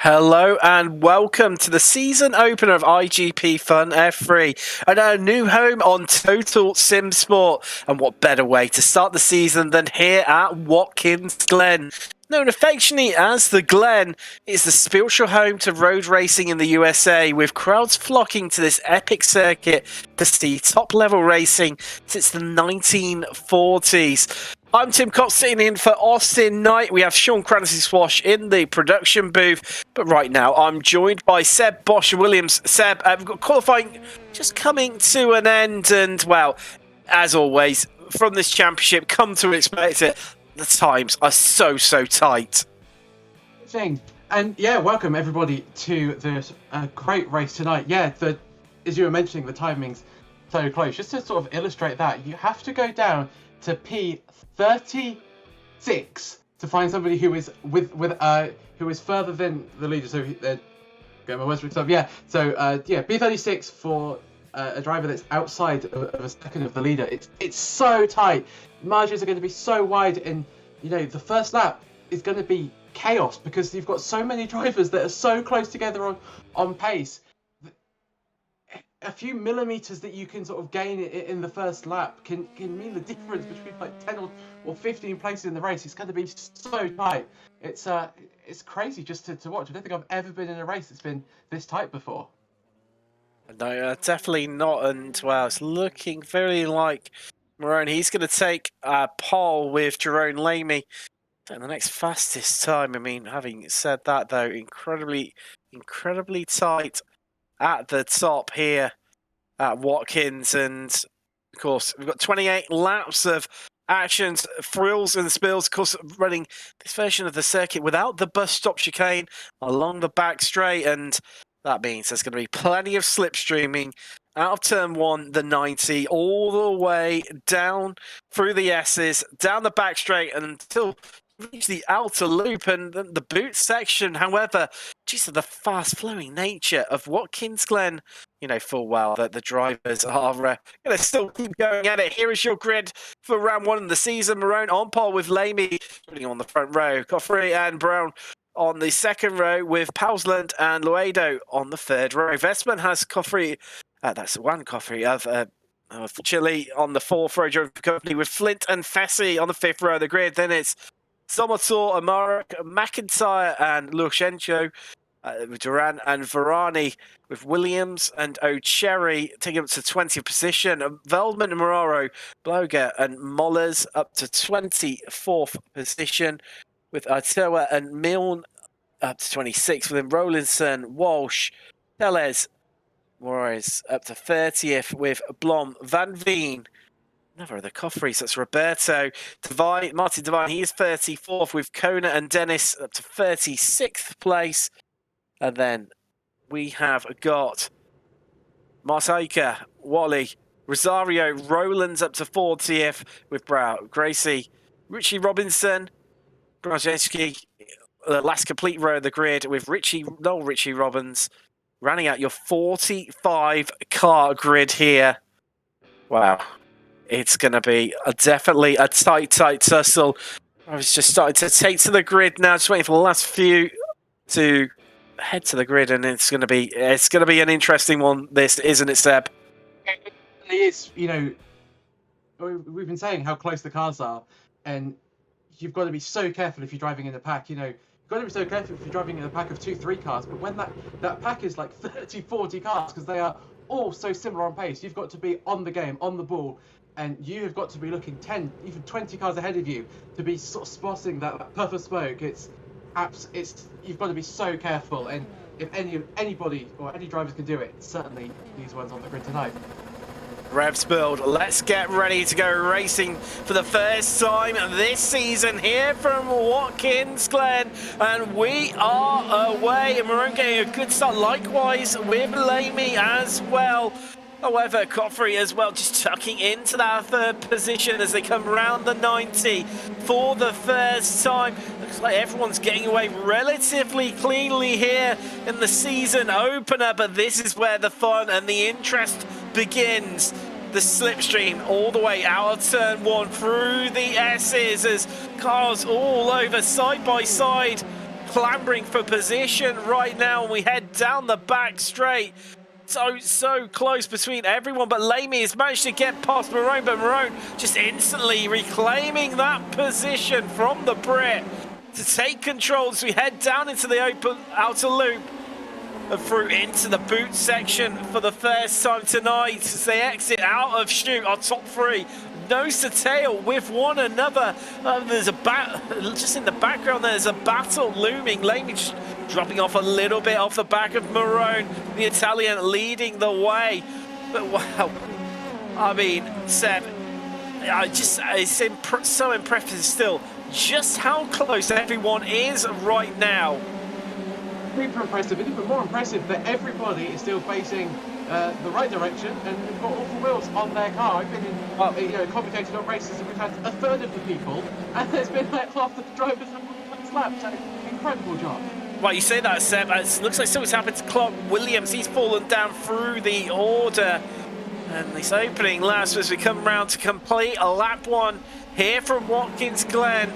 Hello and welcome to the season opener of iGPFUN F3 and our new home on Total Sim Sport. And what better way to start the season than here at Watkins Glen? Known affectionately as the Glen, it's the spiritual home to road racing in the USA, with crowds flocking to this epic circuit to see top-level racing since the 1940s. I'm Tim Cox, sitting in for Austin Knight. We have Sean Cranleigh-Swash in the production booth. But right now, I'm joined by Seb Bosher-Williams. Seb, we've got qualifying just coming to an end. And, well, as always, from this championship, come to expect it, the times are so tight. And yeah, welcome everybody to this great race tonight. Yeah, as you were mentioning, the timing's so close. Just to sort of illustrate that, you have to go down to P36 to find somebody who is who is further than the leader. So getting my words mixed up. Yeah. So P36 for a driver that's outside of a second of the leader. It's so tight. Margins are going to be so wide, and the first lap is going to be chaos because you've got so many drivers that are so close together on pace. A few millimeters that you can sort of gain in the first lap can mean the difference between like 10 or 15 places in the race. It's going to be so tight. It's crazy just to watch. I don't think I've ever been in a race that's been this tight before. No, definitely not. And, well, it's looking very like Marone. He's going to take a pole with Jerome Lamy in the next fastest time. I mean, having said that, though, incredibly tight at the top here at Watkins. And, of course, we've got 28 laps of actions, thrills and spills. Of course, running this version of the circuit without the bus stop chicane along the back straight. And that means there's going to be plenty of slipstreaming out of turn 1, the 90, all the way down through the S's, down the back straight until reach the outer loop and the boot section. However, due to the fast-flowing nature of Watkins Glen, full well that the drivers are going to still keep going at it. Here is your grid for round 1 of the season. Marone on pole with Lamy on the front row. Coffrey and Brown on the second row, with Pausland and Luedo on the third row. Vestman has Coffrey, that's one Coffrey of Chile on the fourth row, company with Flint and Fessy on the fifth row of the grid. Then it's Somotor, Amara, McIntyre and Lushenko, with Duran and Varani, with Williams and O'Cherry taking up to 20th position. Veldman and Moraro, Bloger and Mollers up to 24th position, with Artoa and Milne up to 26th, with Rowlinson, Walsh, Teles, Morris up to 30th, with Blom, Van Veen, another of the Coffreys, that's Roberto, Devine, Martin Devine, he is 34th, with Kona and Dennis up to 36th place. And then we have got Martaika, Wally, Rosario, Rowlands up to 40th, with Brow, Gracie, Richie Robinson, Brzezinski, the last complete row of the grid, with Noel Richie Robbins, running out your 45 car grid here. Wow. It's going to be definitely a tight tussle. I was just starting to take to the grid now, just waiting for the last few to head to the grid, and it's going to be an interesting one, this, isn't it, Seb? It is. We've been saying how close the cars are, and you've got to be so careful if you're driving in a pack. You've got to be so careful if you're driving in a pack of 2-3 cars. But when that pack is like 30-40 cars, because they are all so similar on pace, you've got to be on the game, on the ball, and you have got to be looking 10, even 20 cars ahead of you to be sort of spotting that puff of smoke. You've got to be so careful, and if anybody or any drivers can do it, certainly these ones on the grid tonight. Revs build, let's get ready to go racing for the first time this season here from Watkins Glen, and we are away, and we're getting a good start likewise with Lamy as well. However, Coffrey as well, just tucking into that third position as they come round the 90 for the first time. Looks like everyone's getting away relatively cleanly here in the season opener, but this is where the fun and the interest begins. The slipstream all the way out of turn 1 through the S's as cars all over side by side clambering for position right now. We head down the back straight. So close between everyone, but Lamey has managed to get past Marone, but Marone just instantly reclaiming that position from the Brit to take control as we head down into the open outer loop and through into the boot section for the first time tonight as they exit out of chute. Our top three nose to tail with one another. There's a just in the background there's a battle looming. Lamey just dropping off a little bit off the back of Marone, the Italian leading the way. But wow, I mean, Seb, it's so impressive still just how close everyone is right now. Super impressive, and even more impressive that everybody is still facing the right direction and have got all the wheels on their car. I've been in complicated races and we've had a third of the people, and there's been like half the drivers on the first lap, so incredible job. Well, you say that, Seb. It looks like something's happened to Cranleigh-Williams. He's fallen down through the order. And this opening laps as we come round to complete a lap one here from Watkins Glen.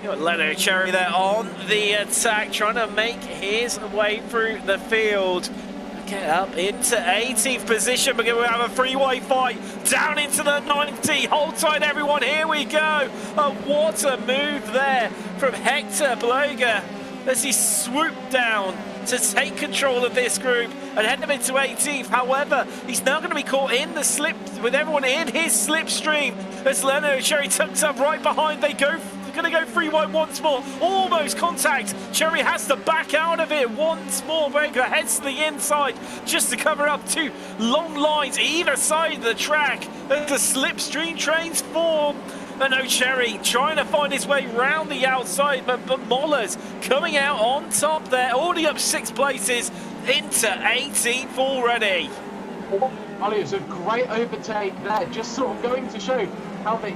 You got Leno Cherry there on the attack, trying to make his way through the field. Get up into 18th position. We're going to have a three-way fight down into the 90. Hold tight, everyone. Here we go. What a move there from Hector Bloger as he swooped down to take control of this group and head them into 18th. However, he's now going to be caught in the slip with everyone in his slipstream as Leno Cherry tucks up right behind. They go. Going to go free wide once more, almost contact. Cherry has to back out of it once more. Vega heads to the inside just to cover up two long lines either side of the track as the slipstream trains form. And Cherry trying to find his way round the outside, but Moller's coming out on top there, already up 6 places into 18th already. Ollie, it's a great overtake there, just sort of going to show how you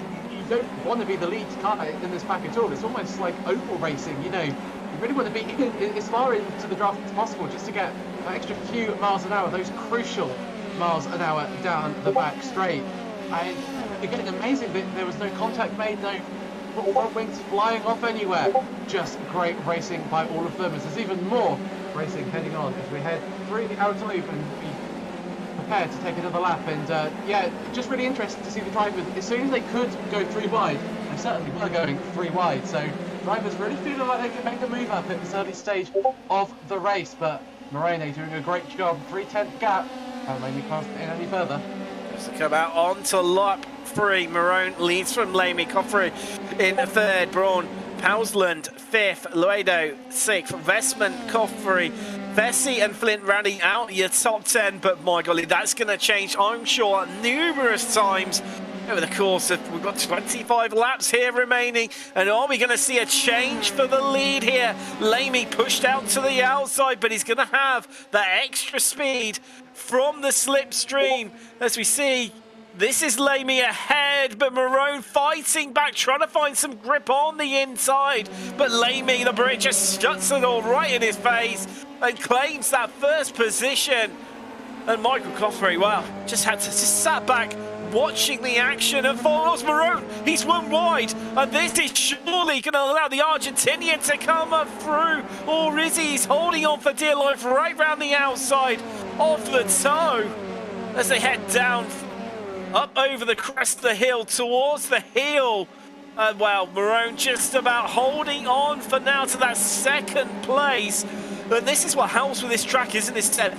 don't want to be the lead car in this pack at all. It's almost like oval racing, you know. You really want to be as far into the draft as possible just to get an extra few miles an hour, those crucial miles an hour down the back straight. And again, amazing that there was no contact made, no front wings flying off anywhere. Just great racing by all of them. As there's even more racing heading on as we head through the outer loop and we prepare to take another lap. And yeah, just really interesting to see the drivers. As soon as they could go 3 wide, they certainly were going 3 wide. So drivers really feeling like they can make a move up at this early stage of the race. But Moreno doing a great job. 3/10 gap. Can't maybe pass it in any further. To come out onto lap 3, Marone leads from Lamey, Coffrey in 3rd, Braun, Pausland 5th, Luedo 6th, Vestman, Coffrey, Vesey and Flint rounding out your top 10, but my golly, that's going to change, I'm sure, numerous times over the course of, we've got 25 laps here remaining, and are we going to see a change for the lead here? Lamey pushed out to the outside, but he's going to have that extra speed from the slipstream. As we see, this is Lamey ahead, but Marone fighting back, trying to find some grip on the inside, but Lamey, the Brit, just shuts it all right in his face and claims that first position. And Michael Coffrey, well, just sat back watching the action and follows Marone. He's 1 wide, and this is surely going to allow the Argentinian to come up through, or is he? He's holding on for dear life right round the outside of the toe as they head down up over the crest of the hill towards the heel. And well, Marone just about holding on for now to that 2nd place. And this is what helps with this track, isn't it, Seb?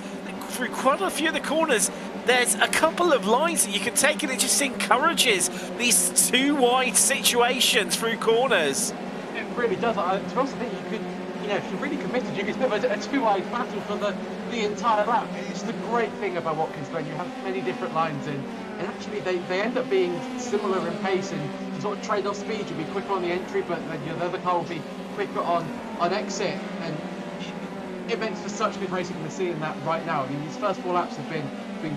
Through quite a few of the corners, there's a couple of lines that you can take, and it just encourages these 2 wide situations through corners. It really does. I also think you could, you know, if you're really committed, you could have a 2 wide battle for the entire lap. It's the great thing about Watkins Glen. You have many different lines in, and actually they end up being similar in pace, and you sort of trade off speed. You'll be quicker on the entry, but then the other car will be quicker on exit, and it makes for such good racing. We're seeing that right now. I mean, these first 4 laps have been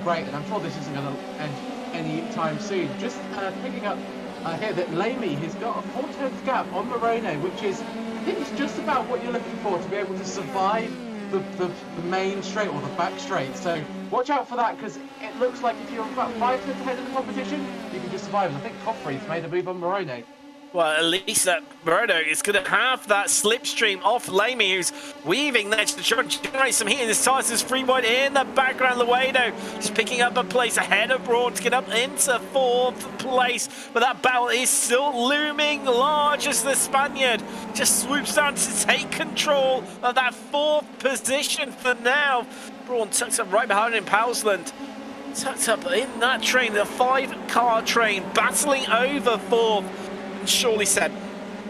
great, and I'm sure this isn't going to end any time soon. Just picking up here that Lamey has got a 4/10 gap on Moreno, which is, I think, it's just about what you're looking for to be able to survive the main straight or the back straight. So watch out for that, because it looks like if you're about 5 tenths ahead of the competition, you can just survive. And I think Coffrey's made a move on Moreno. Well, at least that Morodo is going to have that slipstream off Lamey, who's weaving there to try and generate some heat in his tires. There's free wide in the background. Luedo just picking up a place ahead of Braun to get up into 4th place. But that battle is still looming large as the Spaniard just swoops down to take control of that 4th position for now. Braun tucks up right behind him. Pausland tucked up in that train, the 5-car train, battling over 4th. Surely said,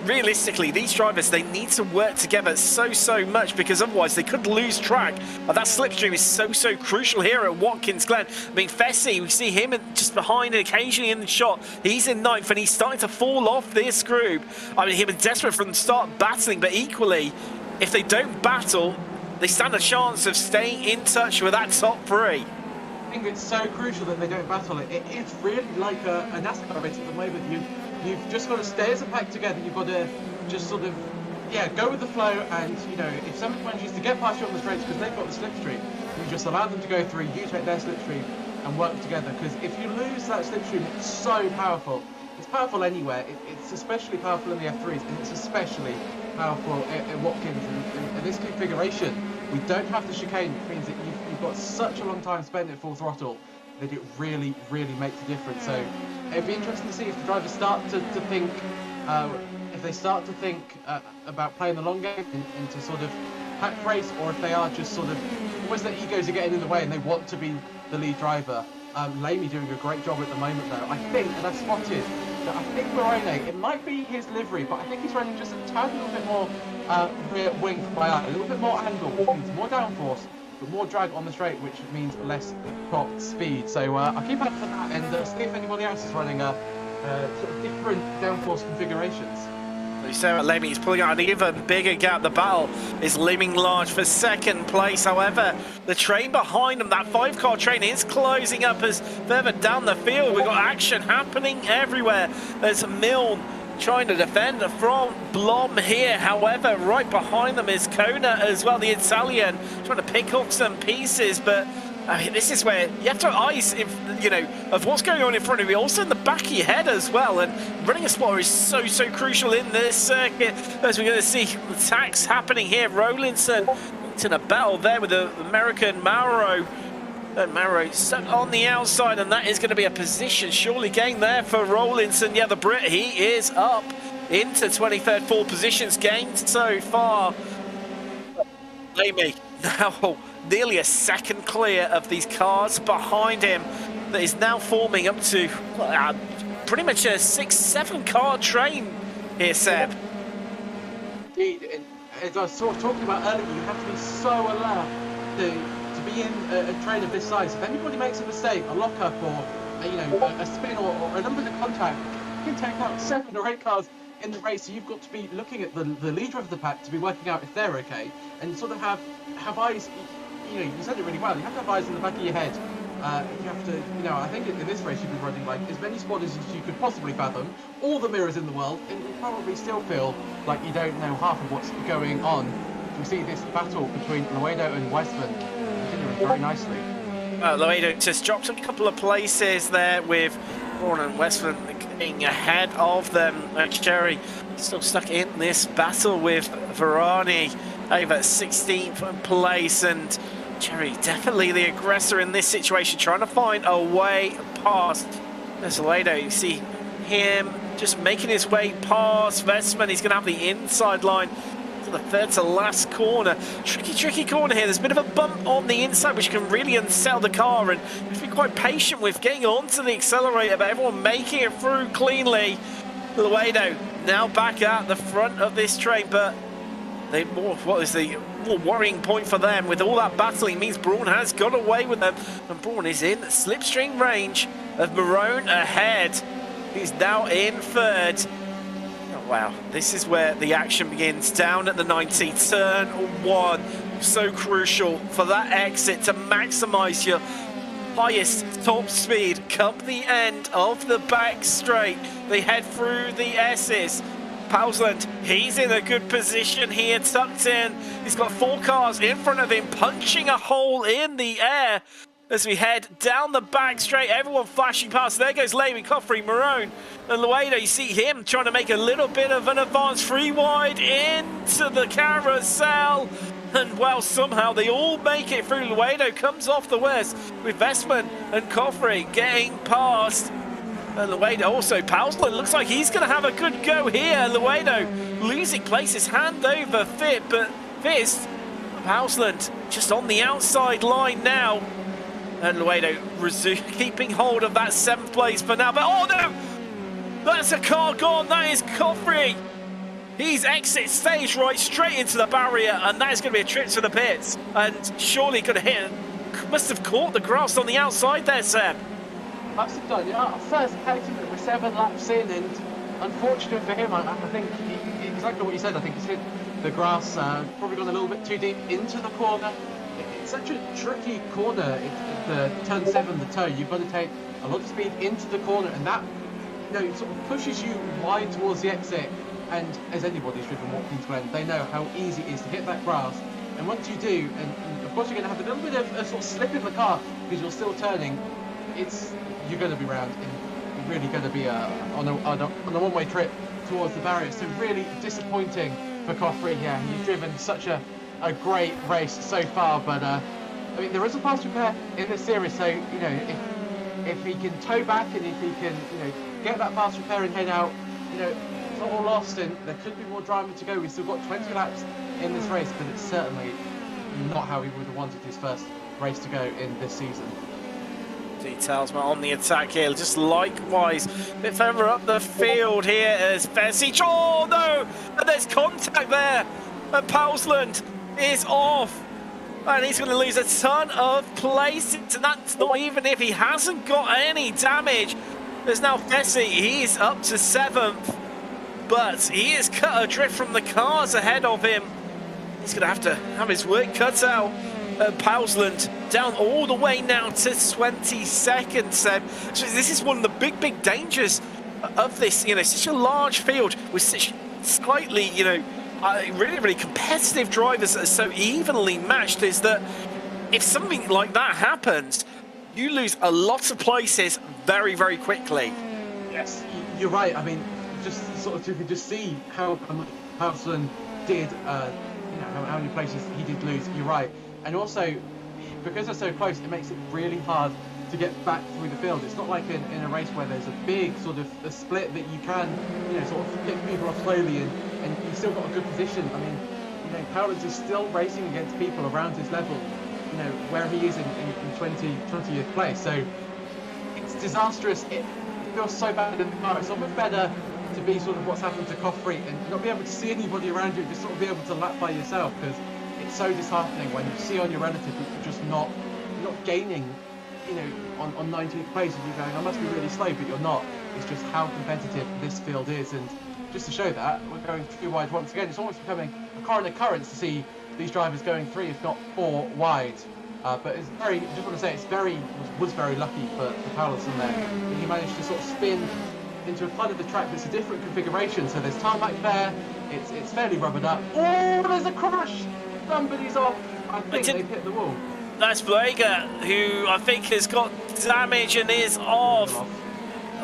realistically, these drivers, they need to work together so much, because otherwise they could lose track. That slipstream is so crucial here at Watkins Glen. I mean, Fessy, we see him just behind and occasionally in the shot. He's in 9th and he's starting to fall off this group. I mean, he was desperate from the start battling, but equally, if they don't battle, they stand a chance of staying in touch with that top 3. I think it's so crucial that they don't battle it. It's really like a NASCAR race at the moment. You've just got to stay as a pack together. You've got to just sort of, go with the flow. And, if someone manages to get past you on the straights because they've got the slipstream, you just allow them to go through, you take their slipstream and work together. Because if you lose that slipstream, it's so powerful. It's powerful anywhere. It's especially powerful in the F3s, and it's especially powerful in Watkins. And in this configuration, we don't have the chicane, which means that you've got such a long time spent at full throttle that it really makes a difference. So it'd be interesting to see if the drivers start to think, about playing the long game into sort of pack race, or if they are just sort of, almost their egos are getting in the way and they want to be the lead driver. Lamey doing a great job at the moment though. I think, and I've spotted that I think Morone, it might be his livery, but I think he's running just a tad little bit more rear wing from my eye, a little bit more angle, which means more downforce, but more drag on the straight, which means less top speed. So I'll keep an eye on that and see if anybody else is running sort of different downforce configurations. You say about Lamey, he's pulling out an even bigger gap. The battle is looming large for 2nd place. However, the train behind him, that 5-car train, is closing up as further down the field. We've got action happening everywhere. There's Milne trying to defend from Blom here. However, right behind them is Kona as well, the Italian, trying to pick up some pieces. But I mean, this is where you have to have eyes, of what's going on in front of you, also in the back of your head as well. And running a spotter is so crucial in this circuit, as we're going to see attacks happening here. Rowlinson in a battle there with the American Mauro. Mauro stuck on the outside, and that is going to be a position surely gained there for Rowlinson. Yeah, the Brit, he is up into 23rd, 4 positions gained so far. Lamey now nearly a second clear of these cars behind him, that is now forming up to pretty much a 6-7 car train here, Seb. Indeed, and as I was sort of talking about earlier, you have to be so alert to be in a train of this size. If anybody makes a mistake, a lockup or a spin or a number of contact, you can take out 7 or 8 cars in the race. So you've got to be looking at the leader of the pack to be working out if they're okay, and sort of have eyes. You said it really well. You have to have eyes in the back of your head. You have to, I think in this race you'd be running like as many spotters as you could possibly fathom, all the mirrors in the world, and you probably still feel like you don't know half of what's going on. We see this battle between Luedo and Westman continuing very nicely. Luedo just dropped a couple of places there with Braun and Westman getting ahead of them. Cherry still stuck in this battle with Varani over 16th place, and Cherry definitely the aggressor in this situation, trying to find a way past. There's Luedo, you see him just making his way past Westman. He's going to have the inside line to the 3rd to last corner. Tricky corner here. There's a bit of a bump on the inside which can really unsettle the car, and you have to be quite patient with getting onto the accelerator, but everyone making it through cleanly. Luedo now back at the front of this train, but what is the more worrying point for them with all that battling means Braun has got away with them, and Braun is in slipstream range of Marone ahead. He's now in 3rd. Oh, wow, this is where the action begins, down at the 90, turn 1. So crucial for that exit to maximize your highest top speed come the end of the back straight. They head through the S's. Pausland, he's in a good position here, tucked in. He's got 4 cars in front of him, punching a hole in the air. as we head down the back straight. Everyone flashing past. There goes Lamy, Coffrey, Marone, and Luedo. You see him trying to make a little bit of an advance, free wide into the carousel. And well, somehow they all make it through. Luedo comes off the west with Vestman and Coffrey getting past. And Luedo also, Pausland looks like he's going to have a good go here. Luedo losing places hand over Fit, but Fist, Pausland just on the outside line now. And Luedo keeping hold of that 7th place for now. But oh no! That's a car gone. That is Coffrey. He's exit stage right straight into the barrier, and that is going to be a trip to the pits. And surely going to hit. Must have caught the grass on the outside there, Seb. Must have done. Yeah, first accident with 7 laps in, and unfortunate for him, I think exactly what you said. I think he's hit the grass, probably gone a little bit too deep into the corner. It's such a tricky corner. The turn 7, the toe. You've got to take a lot of speed into the corner, and that sort of pushes you wide towards the exit. And as anybody's driven Watkins Glen, they know how easy it is to hit that grass. And once you do, and of course you're going to have a little bit of a sort of slip in the car because you're still turning. You're going to be round, and you're really going to be on a one-way trip towards the barrier. So really disappointing for Coffrey. Yeah, he's driven such a great race so far, but I mean there is a fast repair in this series. So if he can tow back and if he can get that fast repair and head out, it's not all lost, and there could be more driving to go. We've still got 20 laps in this race, but it's certainly not how he would have wanted his first race to go in this season. Details on the attack here, just likewise. A bit further up the field here as Fesic. Oh no! And there's contact there. And Pausland is off. And he's going to lose a ton of places. And that's not even if he hasn't got any damage. There's now Fesic. He's up to 7th. But he is cut adrift from the cars ahead of him. He's going to have his work cut out. Pausland down all the way now to 22nd, Seb. So this is one of the big dangers of this, such a large field with such slightly, really competitive drivers that are so evenly matched, is that if something like that happens, you lose a lot of places very quickly. Yes, you're right. I mean, just sort of you can just see how much Pausland did, how many places he did lose. You're right. And also, because they're so close, it makes it really hard to get back through the field. It's not like in a race where there's a big sort of a split that you can, sort of pick people off slowly and you've still got a good position. I mean, Paulus is still racing against people around his level, where he is in 20th place. So it's disastrous. It feels so bad in the car. It's almost better to be sort of what's happened to Coffrey and not be able to see anybody around you, just sort of be able to lap by yourself, because it's so disheartening when you see on your relative that you're just not gaining, on 19th place, and you're going, I must be really slow, but you're not. It's just how competitive this field is, and just to show that, we're going 3 wide once again. It's almost becoming a car in occurrence to see these drivers going 3, if not 4 wide. But it's I just want to say, was very lucky for Paulus in there. He managed to sort of spin into a part of the track that's a different configuration. So there's tarmac there. It's fairly rubbered up. Oh, there's a crash! Somebody's off. I think they've hit the wall. That's Vega, who I think has got damage and is off.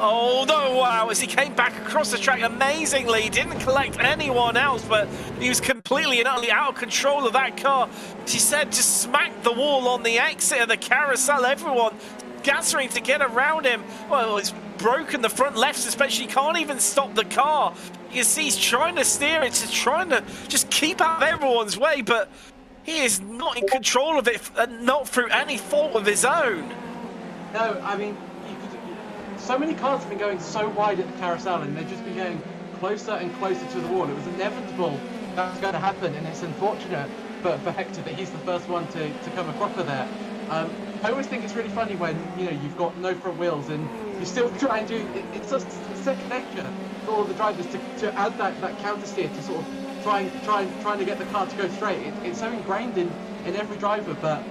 Oh no, wow, as he came back across the track amazingly. He didn't collect anyone else, but he was completely and utterly out of control of that car. She said just smacked the wall on the exit of the carousel. Everyone gathering to get around him. Well, it's broken the front left suspension. He can't even stop the car. You can see he's trying to steer it, trying to just keep out of everyone's way, but he is not in control of it, and not through any fault of his own. No, I mean, so many cars have been going so wide at the carousel, and they've just been going closer and closer to the wall. It was inevitable that was going to happen, and it's unfortunate for Hector that he's the first one to come a cropper there. I always think it's really funny when you've got no front wheels and you still try and do it's just second nature for all the drivers to add that counter steer to sort of trying to get the car to go straight. It's so ingrained in every driver, but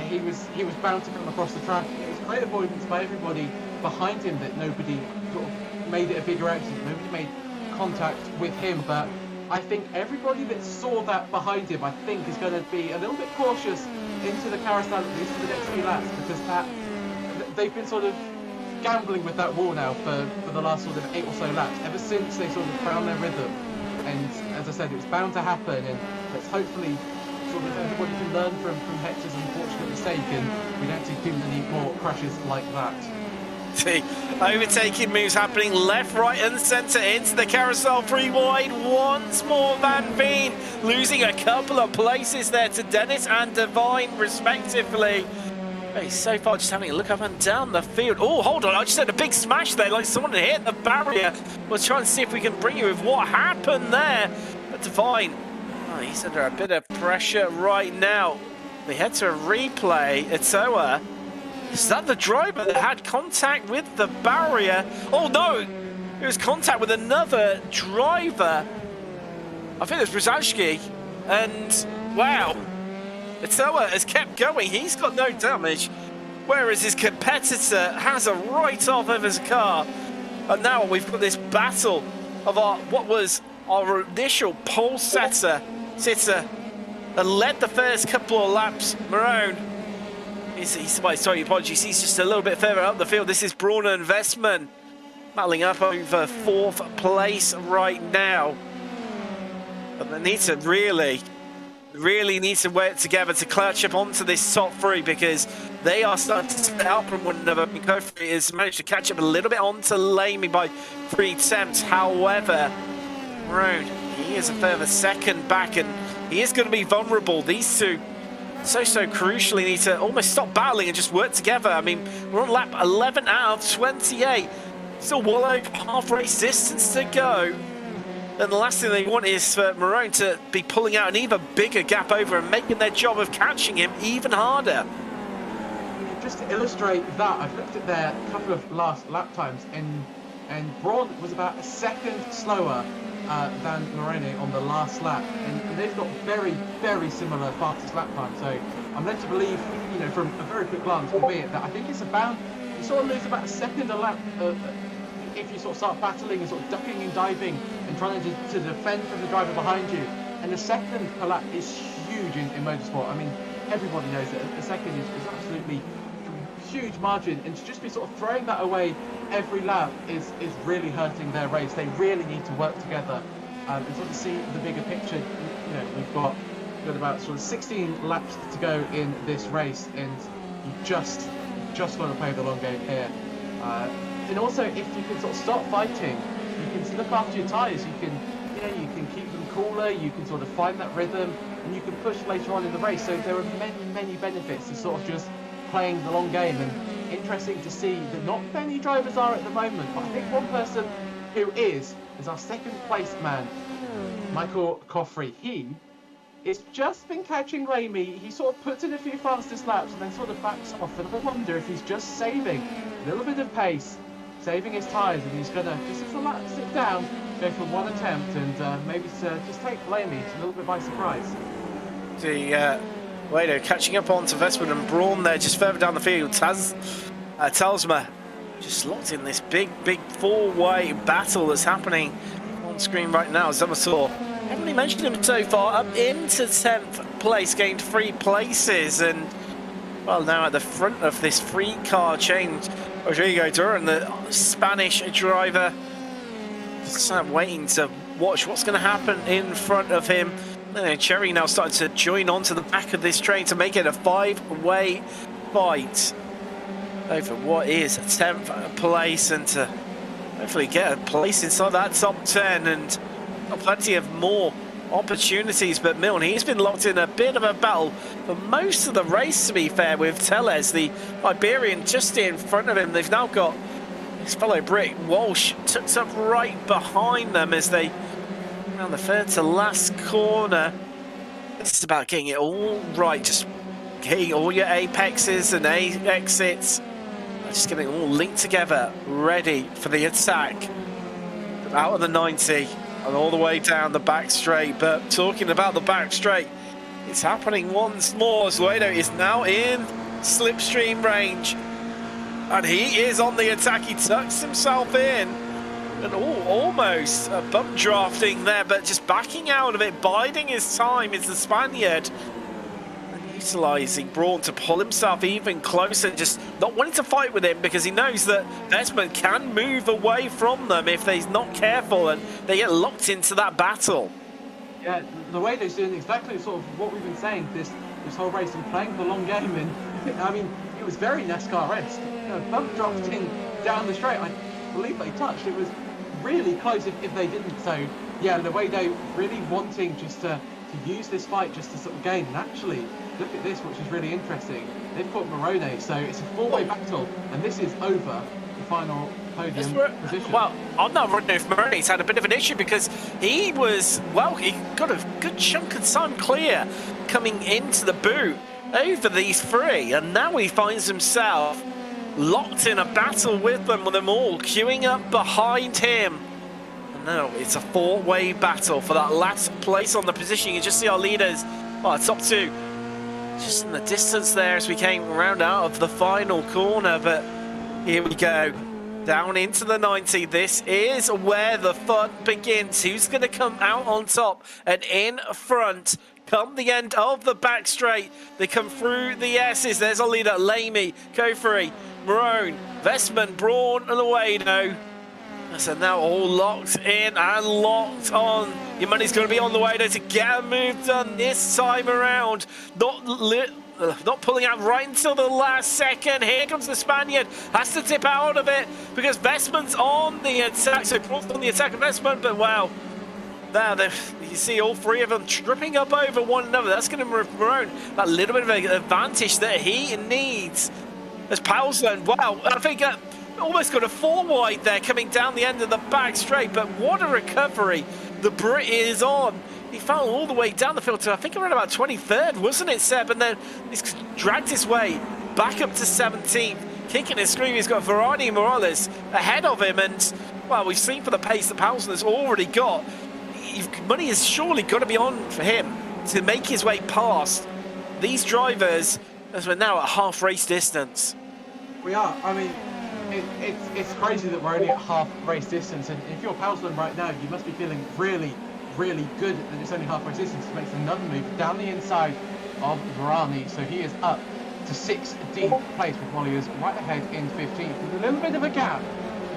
he was bound to come across the track. It was great avoidance by everybody behind him that nobody sort of made it a bigger accident. Nobody made contact with him, but I think everybody that saw that behind him, I think, is going to be a little bit cautious into the carousel at least for the next few laps, because they've been sort of gambling with that wall now for the last sort of 8 or so laps, ever since they sort of found their rhythm. And as I said, it was bound to happen, and let's hopefully sort of everybody can learn from Hector's unfortunate mistake, and we don't see too many more crashes like that. See, overtaking moves happening left, right and centre into the carousel, 3 wide once more. Van Veen losing a couple of places there to Dennis and Divine respectively. Hey, so far just having a look up and down the field. Oh, hold on, I just had a big smash there, like someone had hit the barrier. We'll try and see if we can bring you with what happened there. But Divine, oh, he's under a bit of pressure right now. We head to a replay. Atoa, is that the driver that had contact with the barrier? Oh no, it was contact with another driver. I think it was Brzezinski, and wow. Atoa has kept going, he's got no damage, whereas his competitor has a write-off of his car. And now we've got this battle of what was our initial pole sitter that led the first couple of laps. Marone, sorry, apologies, he's just a little bit further up the field. This is Braun and Vestman battling up over 4th place right now. But they need to really need to work together to clutch up onto this top 3, because they are starting to split out from one another. Kofi has managed to catch up a little bit onto Lamy by 3 attempts. However, Road, he is a further second back, and he is going to be vulnerable. These two so crucially need to almost stop battling and just work together. I mean, we're on lap 11 out of 28. Still well over half race distance to go. And the last thing they want is for Marone to be pulling out an even bigger gap over and making their job of catching him even harder. Just to illustrate that, I've looked at their couple of last lap times, and Braun was about a second slower than Marone on the last lap, and they've got very similar fastest lap time. So I'm led to believe, you know, from a very quick glance, albeit that I think it's about, you sort of lose about a second a lap if you sort of start battling and sort of ducking and diving and trying to defend from the driver behind you. And a second per lap is huge in motorsport. I mean, everybody knows that a second is absolutely huge margin, and to just be sort of throwing that away every lap is really hurting their race. They really need to work together and sort of see the bigger picture. You know, we've got about sort of 16 laps to go in this race, and you just got to play the long game here. And also, if you can sort of stop fighting, you can look after your tyres. You can keep them cooler. You can sort of find that rhythm, and you can push later on in the race. So there are many benefits to sort of just playing the long game. And interesting to see that not many drivers are at the moment, but I think one person who is our second place man, Michael Coffrey. He has just been catching Lamy. He sort of puts in a few fastest laps and then sort of backs off, and I wonder if he's just saving a little bit of pace, saving his tyres, and he's going to just sit down, go for one attempt, and maybe just take Lamy a little bit by surprise. Wader catching up onto Vestman and Braun there, just further down the field. Talsma just locked in this big four-way battle that's happening on screen right now. Zamasaur, haven't really mentioned him so far, up into 10th place, gained 3 places, and well, now at the front of this 3-car change, Rodrigo Duran, the Spanish driver, just waiting to watch what's going to happen in front of him. Cherry now starting to join on to the back of this train to make it a 5-way fight over what is 10th place, and to hopefully get a place inside that top 10, and plenty of more opportunities. But Milne, he's been locked in a bit of a battle for most of the race, to be fair, with Teles, the Iberian, just in front of him. They've now got his fellow Brit Walsh tucked up right behind them as they around the third to last corner. It's about getting it all right, just getting all your apexes and exits, just getting it all linked together, ready for the attack out of the 90 and all the way down the back straight. But talking about the back straight, it's happening once more. Zuedo is now in slipstream range, and he is on the attack. He tucks himself in, and almost bump drafting there, but just backing out of it, biding his time is the Spaniard. And you utilising Braun to pull himself even closer, just not wanting to fight with him because he knows that Vestman can move away from them if they're not careful and they get locked into that battle. Yeah, the way they're doing exactly sort of what we've been saying this whole race and playing the long game, and I mean, it was very NASCAR-esque. You know, bump dropped in down the straight. I believe they touched. It was really close if they didn't. So yeah, the way they really wanting just to use this fight just to sort of gain. And actually, look at this, which is really interesting. They've caught Morone, so it's a four-way battle, and this is over the final podium position. Well, I'm not wondering if Morone's had a bit of an issue because he was, well, he got a good chunk of time clear coming into the boot over these three, and now he finds himself locked in a battle with them all queuing up behind him. And now it's a four-way battle for that last place on the position. You just see our leaders, well, top two, just in the distance there as we came round out of the final corner. But here we go, down into the 90. This is where the fun begins. Who's going to come out on top and in front? Come the end of the back straight, they come through the S's. There's our leader, Lamey, Kofri, Morone, Vestman, Braun, and Uedo. So now all locked in and locked on. Your money's going to be on the way to get a move done this time around. Not pulling out right until the last second. Here comes the Spaniard. Has to tip out of it because Vestman's on the attack. So Braun's on the attack of Vestman, but wow. There, you see all three of them tripping up over one another. That's going to give Morone that little bit of an advantage that he needs. As Paulson, wow, I think almost got a four wide there coming down the end of the back straight. But what a recovery the Brit is on. He fell all the way down the field to, I think, around about 23rd, wasn't it, Seb? And then he's dragged his way back up to 17th. Kicking and screaming, he's got Varane Morales ahead of him. And, well, we've seen for the pace that Paulson has already got. Money has surely got to be on for him to make his way past these drivers as we're now at half race distance. We are. I mean, it's crazy that we're only at half race distance, and if you're Paulson right now, you must be feeling really, really good that it's only half race distance. He makes another move down the inside of Varane, so he is up to 16th place with Molliers right ahead in 15th. There's a little bit of a gap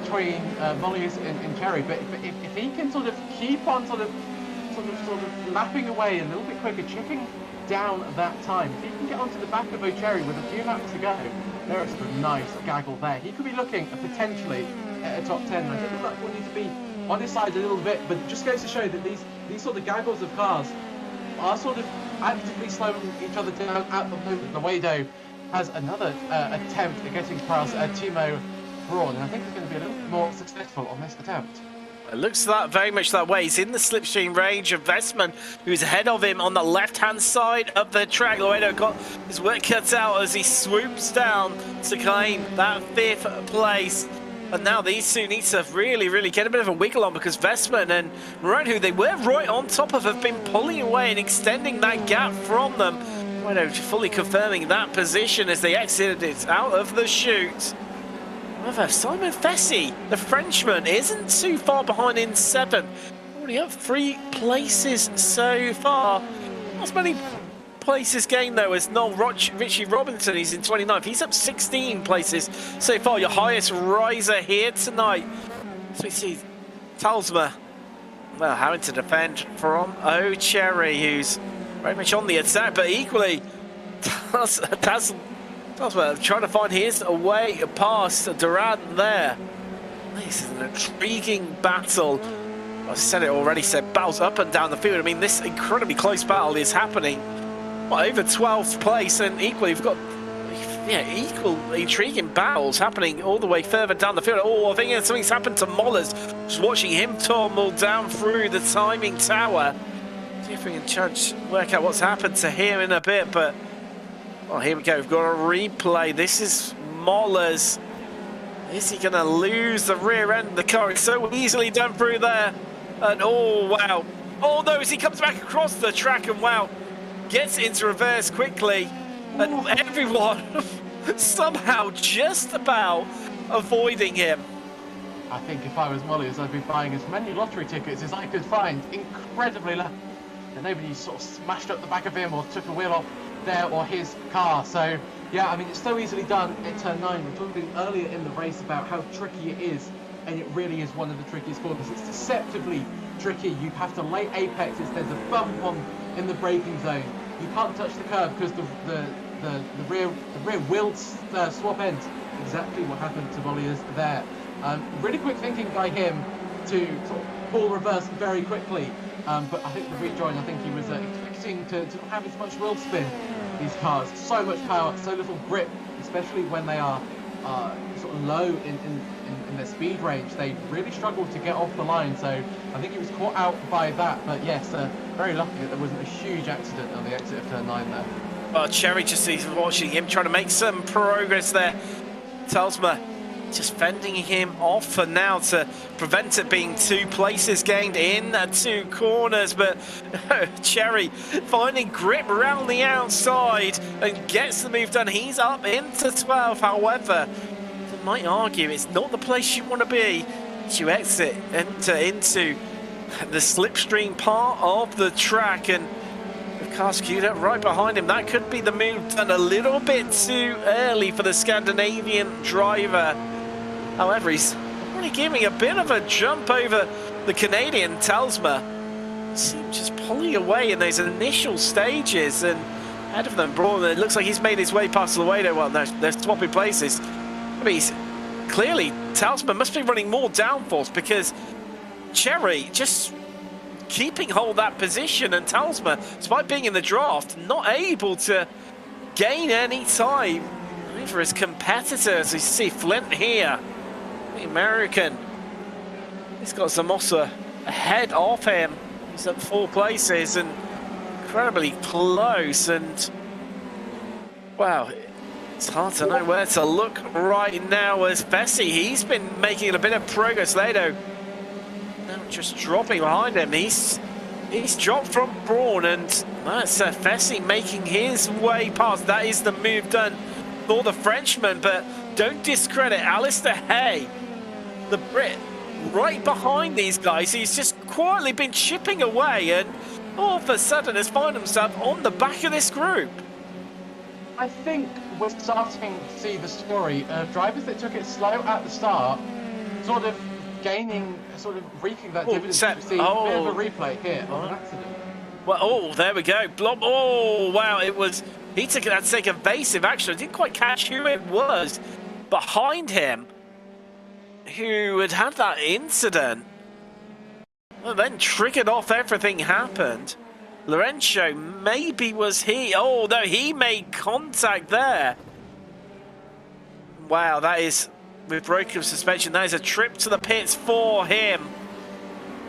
between Molliers and Cherry, but if he can sort of keep on sort of lapping away a little bit quicker, chipping down that time, if he can get onto the back of O'Cherry with a few laps to go, there is a nice gaggle there. He could be looking potentially at a top 10. And I think the luck will need to be on his side a little bit, but it just goes to show that these sort of gaggles of cars are sort of actively slowing each other down at the moment. Uedo has another attempt at getting past Timo Braun, and I think he's going to be a little bit more successful on this attempt. It looks that very much that way. He's in the slipstream range of Vestman, who's ahead of him on the left-hand side of the track. Uedo got his work cut out as he swoops down to claim that 5th place. And now these two need to really get a bit of a wiggle on, because Vestman and Morone, who they were right on top of, have been pulling away and extending that gap from them. Uedo fully confirming that position as they exited it out of the chute. However, Simon Fessy, the Frenchman, isn't too far behind in 7th. Already up 3 places so far. Not as many places gained though as Noel Richie Robinson. He's in 29th. He's up 16 places so far. Your highest riser here tonight. So we see Talsma, well, having to defend from O'Cherry, who's very much on the attack, but equally Talsma trying to find his way past Durant there. This is an intriguing battle. I've said it already, said battles up and down the field. I mean, this incredibly close battle is happening over 12th place, and equally we've got equal intriguing battles happening all the way further down the field. Oh, I think something's happened to Mollers. Just watching him tumble down through the timing tower. See if we can work out what's happened to him in a bit, but well, here we go. We've got a replay. This is Mollers. Is he going to lose the rear end of the car? It's so easily done through there. And oh, wow. Oh, no, as he comes back across the track and, wow, gets into reverse quickly. And everyone somehow just about avoiding him. I think if I was Molliers, I'd be buying as many lottery tickets as I could find. Incredibly lucky that nobody sort of smashed up the back of him or took a wheel off their or his car. So yeah, I mean, it's so easily done at turn 9. We were talking earlier in the race about how tricky it is, and it really is one of the trickiest corners. It's deceptively tricky. You have to lay apexes. There's a bump in the braking zone. You can't touch the curb because the rear wheel swap ends. Exactly what happened to Bolliers there. Really quick thinking by him to sort of pull reverse very quickly. But I think the rejoin, I think he was expecting to not have as much wheel spin. These cars, so much power, so little grip, especially when they are sort of low in their speed range. They really struggle to get off the line. So I think he was caught out by that. But yes, very lucky that there wasn't a huge accident on the exit of turn 9 there. Well, Cherry just is watching him, trying to make some progress there. Telsma just fending him off for now to prevent it being 2 places gained in 2 corners. But Cherry finding grip around the outside and gets the move done. He's up into 12. However, I might argue it's not the place you want to be to enter into the slipstream part of the track. And the car's queued up right behind him. That could be the move done a little bit too early for the Scandinavian driver. However, he's already giving a bit of a jump over the Canadian Telsma. Seems just pulling away in those initial stages, and ahead of them, Braun, it looks like he's made his way past Luedo. Well, they're swapping places. I mean, clearly, Telsma must be running more downforce because Cherry just keeping hold of that position, and Telsma, despite being in the draft, not able to gain any time over his competitors. You see Flint here, the American. He's got Zamosa ahead of him. He's up 4 places and incredibly close. And wow, it's hard to know where to look right now as Fessy. He's been making a bit of progress. Lado now just dropping behind him. He's dropped from Braun, and that's Fessy making his way past. That is the move done for the Frenchman, but don't discredit Alistair Hay, the Brit, right behind these guys. He's just quietly been chipping away, and all of a sudden has found himself on the back of this group. I think we're starting to see the story of drivers that took it slow at the start, sort of reaping that dividend. Seb, See, a bit of a replay here of an accident. Well, oh, there we go. Blob. Oh, wow, it was. He took that to take evasive action. I didn't quite catch who it was behind him who had that incident. Well, then triggered off everything happened. Lorenzo, maybe was he? Oh, no, he made contact there. Wow, that is, with broken suspension, that is a trip to the pits for him.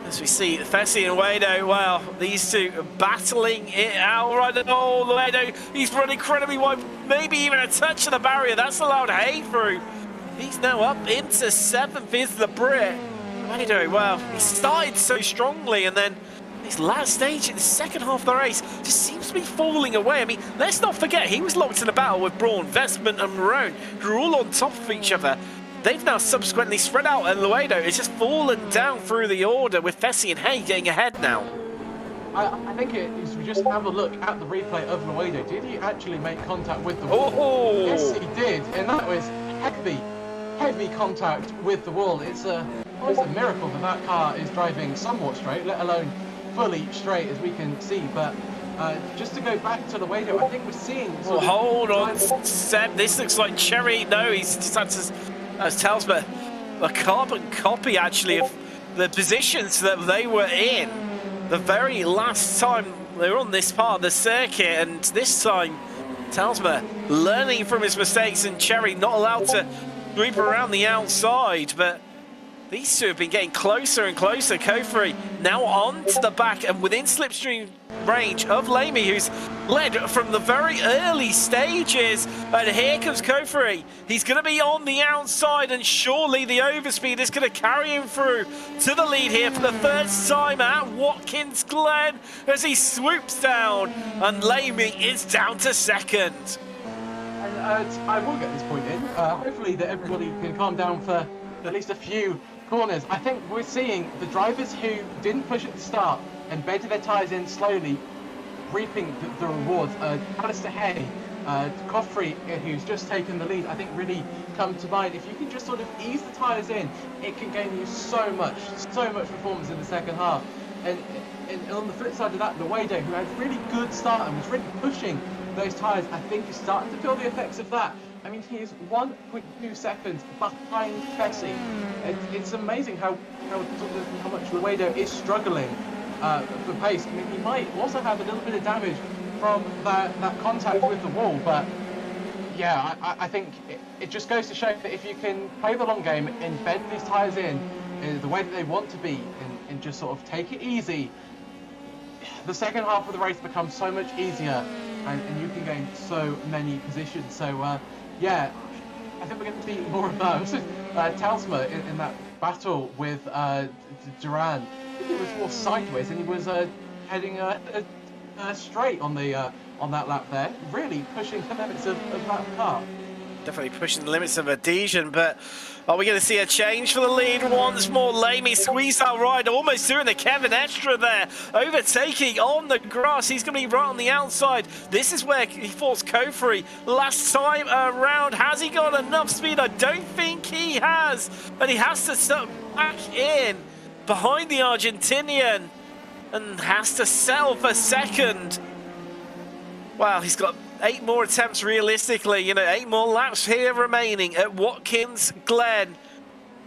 As we see Fessy and Luedo, wow, these two battling it out right now. Oh, Luedo, he's running incredibly wide, maybe even a touch of the barrier. That's allowed Hay through. He's now up into 7th, is the Brit. Luedo, wow, he started so strongly, and then his last stage in the second half of the race just seems to be falling away. I mean, let's not forget, he was locked in a battle with Braun, Vestman and Marone, who are all on top of each other. They've now subsequently spread out, and Luedo is just fallen down through the order with Fessy and Hay getting ahead now. I think it is, we just have a look at the replay of Luedo. Did he actually make contact with the wall? Oh. Yes, he did, and that was heavy contact with the wall. It's almost a miracle that that car is driving somewhat straight, let alone fully straight, as we can see. But just to go back to Luedo, I think we're seeing... Well, hold on, Seb. This looks like Cherry. No, he's just had to... As tells me, a carbon copy actually of the positions that they were in the very last time they were on this part of the circuit, and this time Telsma learning from his mistakes, and Cherry not allowed to sweep around the outside. But these two have been getting closer and closer. Kofri now on to the back and within slipstream range of Lamy, who's led from the very early stages. And here comes Kofri. He's going to be on the outside, and surely the overspeed is going to carry him through to the lead here for the first time at Watkins Glen as he swoops down, and Lamy is down to second. And I will get this point in. Hopefully that everybody can calm down for at least a few corners. I think we're seeing the drivers who didn't push at the start and bedded their tyres in slowly reaping the rewards. Alistair Hay, Coffrey, who's just taken the lead, I think really come to mind. If you can just sort of ease the tyres in, it can gain you so much performance in the second half. And on the flip side of that, the Wado, who had a really good start and was really pushing those tyres, I think is starting to feel the effects of that. I mean, he is 1.2 seconds behind Fessy. It's amazing how much the Wado is struggling for pace. I mean, he might also have a little bit of damage from that contact with the wall, but yeah, I think it just goes to show that if you can play the long game and bend these tyres in the way that they want to be and just sort of take it easy, the second half of the race becomes so much easier and you can gain so many positions. So yeah, I think we're going to see more of Telsma in that battle with Duran. I think it was more sideways and he was heading straight on that lap there, really pushing the limits of that car. Definitely pushing the limits of Adhesion, but are we going to see a change for the lead once more? Lamey squeezed out right, almost doing the Kevin Extra there, overtaking on the grass. He's going to be right on the outside. This is where he forced Kofri last time around. Has he got enough speed? I don't think he has, but he has to step back in behind the Argentinian and has to settle for second. Wow, he's got 8 more attempts realistically, you know, 8 more laps here remaining at Watkins Glen.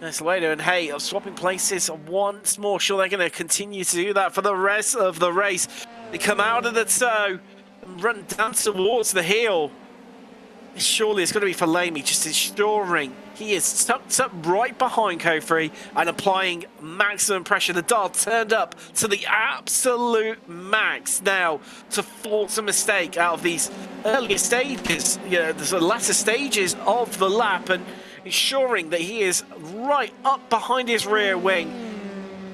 That's Wado and Hay are swapping places once more. Sure, they're going to continue to do that for the rest of the race. They come out of the toe and run down towards the hill. Surely it's going to be for Lamey, just ensuring he is tucked up right behind Kofri and applying maximum pressure. The dial turned up to the absolute max now to force a mistake out of these earlier stages, you know, the sort of latter stages of the lap, and ensuring that he is right up behind his rear wing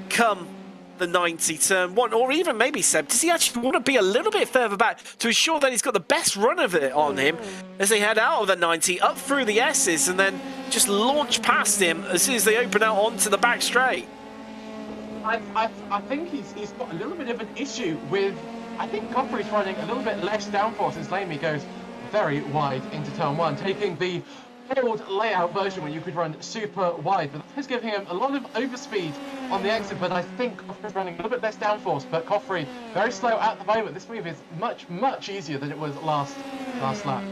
come the 90 turn 1, or even maybe Seb, does he actually want to be a little bit further back to ensure that he's got the best run of it on him as they head out of the 90 up through the S's and then just launch past him as soon as they open out onto the back straight? I think he's got a little bit of an issue with, I think Coffrey's running a little bit less downforce as Lamey goes very wide into turn 1, taking the old layout version where you could run super wide, but that is giving him a lot of overspeed on the exit. But I think Coffrey's running a little bit less downforce, but Coffrey very slow at the moment. This move is much easier than it was last lap.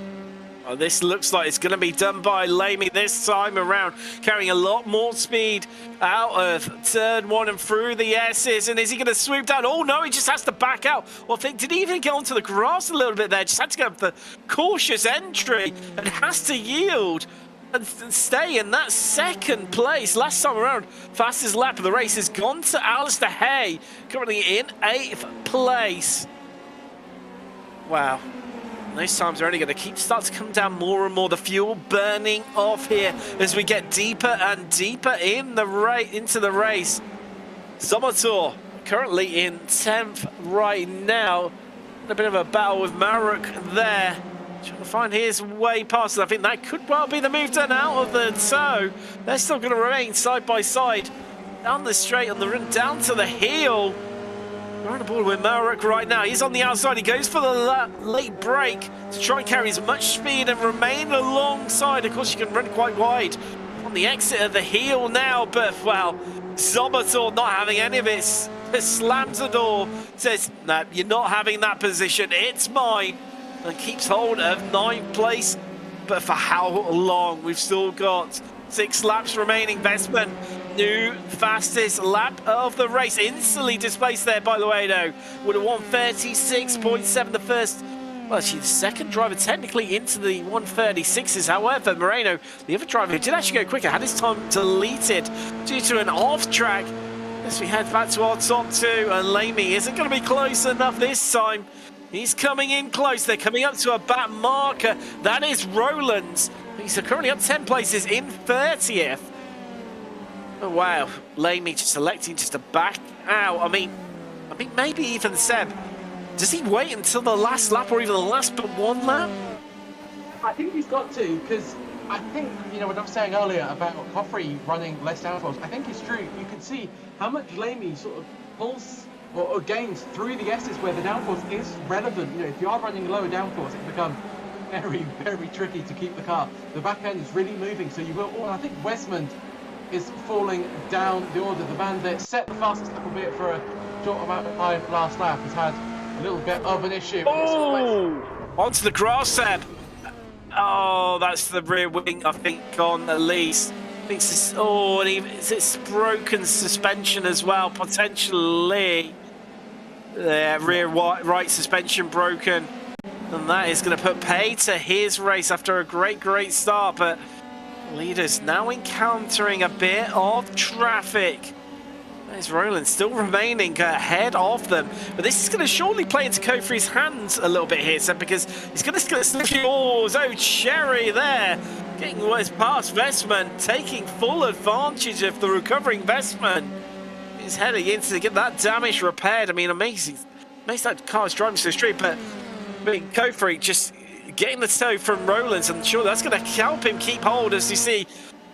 Oh, this looks like it's going to be done by Lamey this time around, carrying a lot more speed out of turn 1 and through the S's. And is he going to swoop down? Oh no, he just has to back out. Well, did he even get onto the grass a little bit there? Just had to go for the cautious entry and has to yield and stay in that second place. Last time around, fastest lap of the race has gone to Alistair Hay, currently in 8th place. Wow. Those times are only going to start to come down more and more. The fuel burning off here as we get deeper and deeper in the into the race. Zomator currently in 10th right now. A bit of a battle with Maruk there, trying to find his way past. I think that could well be the move done out of the toe. They're still going to remain side by side down the straight on the run down to the heel. We're on the board with Maruk right now. He's on the outside. He goes for the late break to try and carry as much speed and remain alongside. Of course, you can run quite wide on the exit of the heel now, but, well, Zomator not having any of it. Slams the door, says, no, you're not having that position. It's mine. And keeps hold of 9th place. But for how long? We've still got 6 laps remaining. Vestman, new fastest lap of the race, instantly displaced there by Luedo with a 1:36.7. The first, well, actually the second driver technically into the 1:36s. However, Moreno, the other driver who did actually go quicker, had his time deleted due to an off track. As we head back to our top 2, and Lamey isn't going to be close enough this time. He's coming in close. They're coming up to a back marker. That is Roland's. He's currently up 10 places in 30th. Oh, wow. Lamey just electing just to back out. I mean, maybe even Seb. Does he wait until the last lap or even the last but one lap? I think he's got to, because I think, you know, what I was saying earlier about Coffrey running less downforce, I think it's true. You can see how much Lamey sort of pulls or gains through the S's where the downforce is relevant. You know, if you are running lower downforce, it can become very, very tricky to keep the car. The back end is really moving, so you will. Oh, I think Westmond is falling down the order. The man that set the fastest lap, albeit for a short amount of time last lap, has had a little bit of an issue. Oh, onto the grass, Seb. Oh, that's the rear wing, I think, gone at least. I think it's, oh, and it's broken suspension as well, potentially. Yeah, rear right suspension broken. And that is going to put pay to his race after a great start. But leaders now encountering a bit of traffic. There's Roland still remaining ahead of them. But this is going to surely play into Kofri's hands a little bit here, Seb, because he's going to slip yours. Oh, Cherry there. Getting past Vestman, taking full advantage of the recovering Vestman. He's heading in to get that damage repaired. I mean, amazing that car's driving so straight, but I mean, Kofri just getting the tow from Rollins, and sure that's going to help him keep hold as you see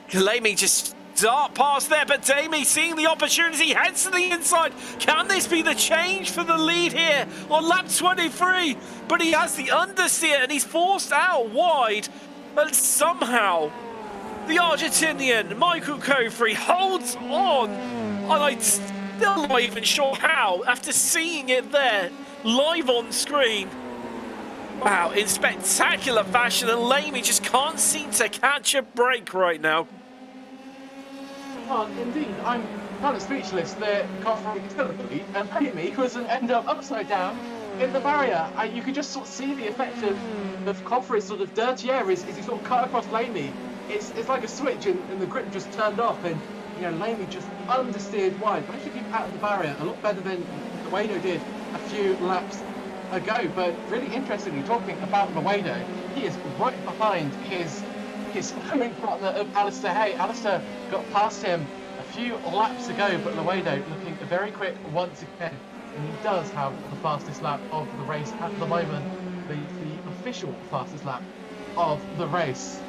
Kalemi just dart past there, but Damie seeing the opportunity heads to the inside. Can this be the change for the lead here on lap 23? But he has the understeer and he's forced out wide, and somehow the Argentinian Michael Kofri holds on, and I'm still not even sure how after seeing it there live on screen. Wow, in spectacular fashion, and Lamy just can't seem to catch a break right now. Well, indeed, I'm kind of speechless that Kofri is still in the lead, and Lamy was end up upside down in the barrier. You could just sort of see the effect of Kofri's sort of dirty air as he sort of cut across Lamy. It's like a switch, and the grip just turned off, and you know Lamy just understeered wide. But actually, out of the barrier a lot better than Luedo did a few laps ago. But really interestingly, talking about Luedo, he is right behind his sparring partner of Alistair Hay. Alistair got past him a few laps ago, but Luedo looking very quick once again, and he does have the fastest lap of the race at the moment, the official fastest lap of the race.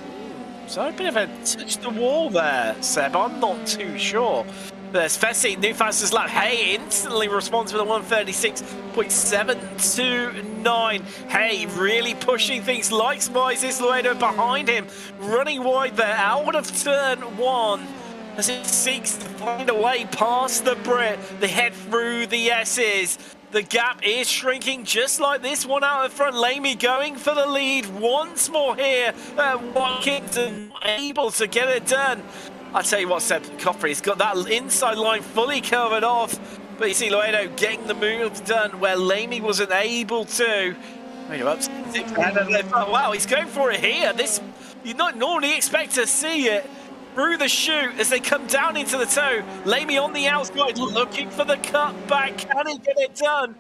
So a bit of a touch the wall there, Seb. I'm not too sure. There's Fessy, new fastest lap. Hay instantly responds with a 136.729. Hay really pushing things, likewise is Luedo behind him, running wide there out of turn one as it seeks to find a way past the Brit. They head through the S's. The gap is shrinking just like this one out in front. Lamy going for the lead once more here. Watkins able to get it done. I'll tell you what, Seb, Kofri's got that inside line fully covered off. But you see Luedo getting the move done where Lamy wasn't able to. Wow, he's going for it here. This, you'd not normally expect to see it. Through the chute as they come down into the toe. Lamy on the outside looking for the cut back. Can he get it done?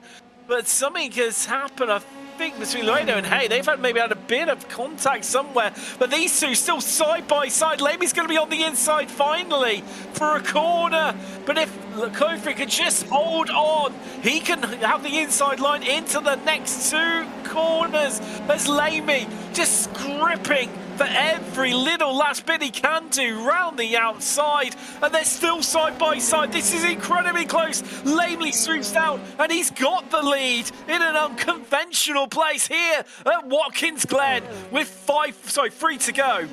But something has happened, I think, between Luedo and Hay. They've maybe had a bit of contact somewhere. But these two still side by side. Lamy's going to be on the inside finally for a corner. But if Kofri could just hold on, he can have the inside line into the next two corners as Lamy just gripping for every little last bit he can do round the outside, and they're still side by side. This is incredibly close. Lamy swoops down and he's got the lead in an unconventional place here at Watkins Glen with 3 to go.